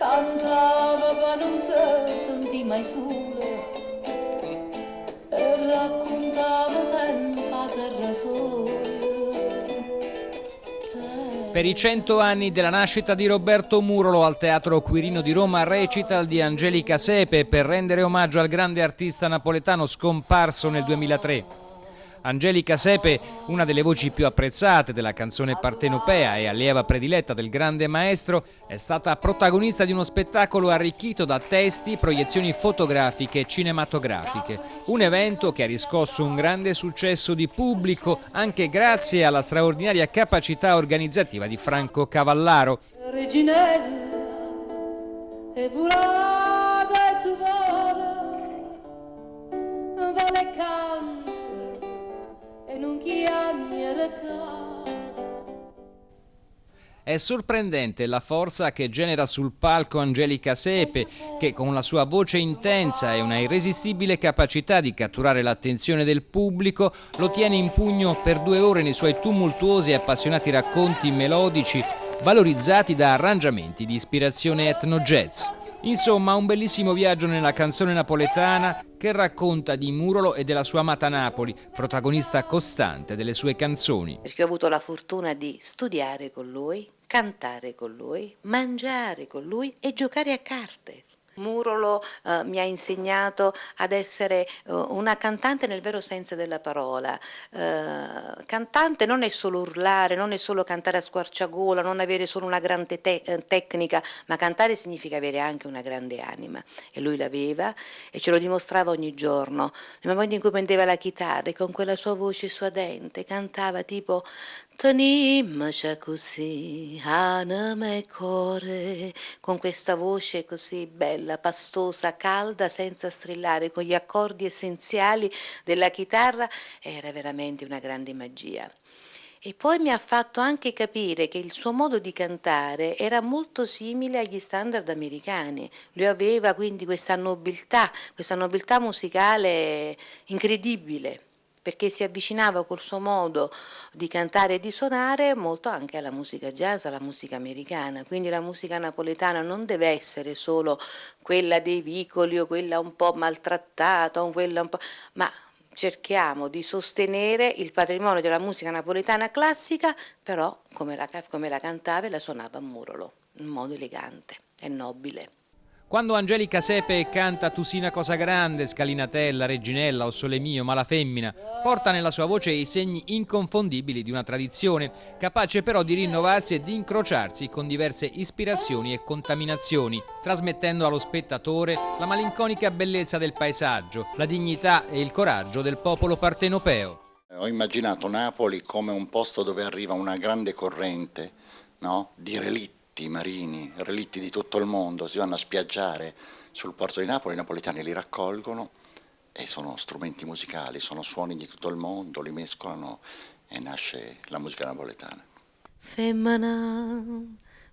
cantava ma non si sentì mai solo e raccontava sempre a terra sola. Per i 100 anni della nascita di Roberto Murolo al Teatro Quirino di Roma recital di Angelica Sepe per rendere omaggio al grande artista napoletano scomparso nel 2003. Angelica Sepe, una delle voci più apprezzate della canzone partenopea e allieva prediletta del grande maestro, è stata protagonista di uno spettacolo arricchito da testi, proiezioni fotografiche e cinematografiche. Un evento che ha riscosso un grande successo di pubblico anche grazie alla straordinaria capacità organizzativa di Franco Cavallaro. Reginella e volata e tu vale canta e non chiami È sorprendente la forza che genera sul palco Angelica Sepe, che con la sua voce intensa e una irresistibile capacità di catturare l'attenzione del pubblico lo tiene in pugno per 2 ore nei suoi tumultuosi e appassionati racconti melodici, valorizzati da arrangiamenti di ispirazione etno-jazz. Insomma, un bellissimo viaggio nella canzone napoletana che racconta di Murolo e della sua amata Napoli, protagonista costante delle sue canzoni. Perché ho avuto la fortuna di studiare con lui, cantare con lui, mangiare con lui e giocare a carte. Murolo mi ha insegnato ad essere una cantante nel vero senso della parola. Cantante non è solo urlare, non è solo cantare a squarciagola, non avere solo una grande tecnica, ma cantare significa avere anche una grande anima. E lui l'aveva e ce lo dimostrava ogni giorno. Nel momento in cui prendeva la chitarra e con quella sua voce suadente cantava tipo "Tenimmoci così, anima e cuore", con questa voce così bella, pastosa, calda, senza strillare, con gli accordi essenziali della chitarra, era veramente una grande magia. E poi mi ha fatto anche capire che il suo modo di cantare era molto simile agli standard americani. Lui aveva quindi questa nobiltà musicale incredibile, perché si avvicinava col suo modo di cantare e di suonare molto anche alla musica jazz, alla musica americana. Quindi la musica napoletana non deve essere solo quella dei vicoli o quella un po' maltrattata, o quella un po', ma cerchiamo di sostenere il patrimonio della musica napoletana classica, però come la cantava e la suonava Murolo, in modo elegante e nobile. Quando Angelica Sepe canta Tu sii una cosa grande, Scalinatella, Reginella o Sole mio, ma la femmina, porta nella sua voce i segni inconfondibili di una tradizione, capace però di rinnovarsi e di incrociarsi con diverse ispirazioni e contaminazioni, trasmettendo allo spettatore la malinconica bellezza del paesaggio, la dignità e il coraggio del popolo partenopeo. Ho immaginato Napoli come un posto dove arriva una grande corrente, no? Di relitti marini, relitti di tutto il mondo, si vanno a spiaggiare sul porto di Napoli, i napoletani li raccolgono e sono strumenti musicali, sono suoni di tutto il mondo, li mescolano e nasce la musica napoletana. Femmina,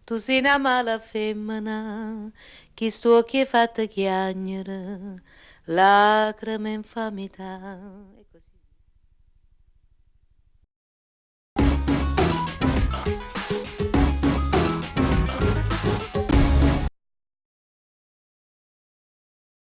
tu sei una mala femmina, chi sto che fatta chiagnere, lacrime infamità.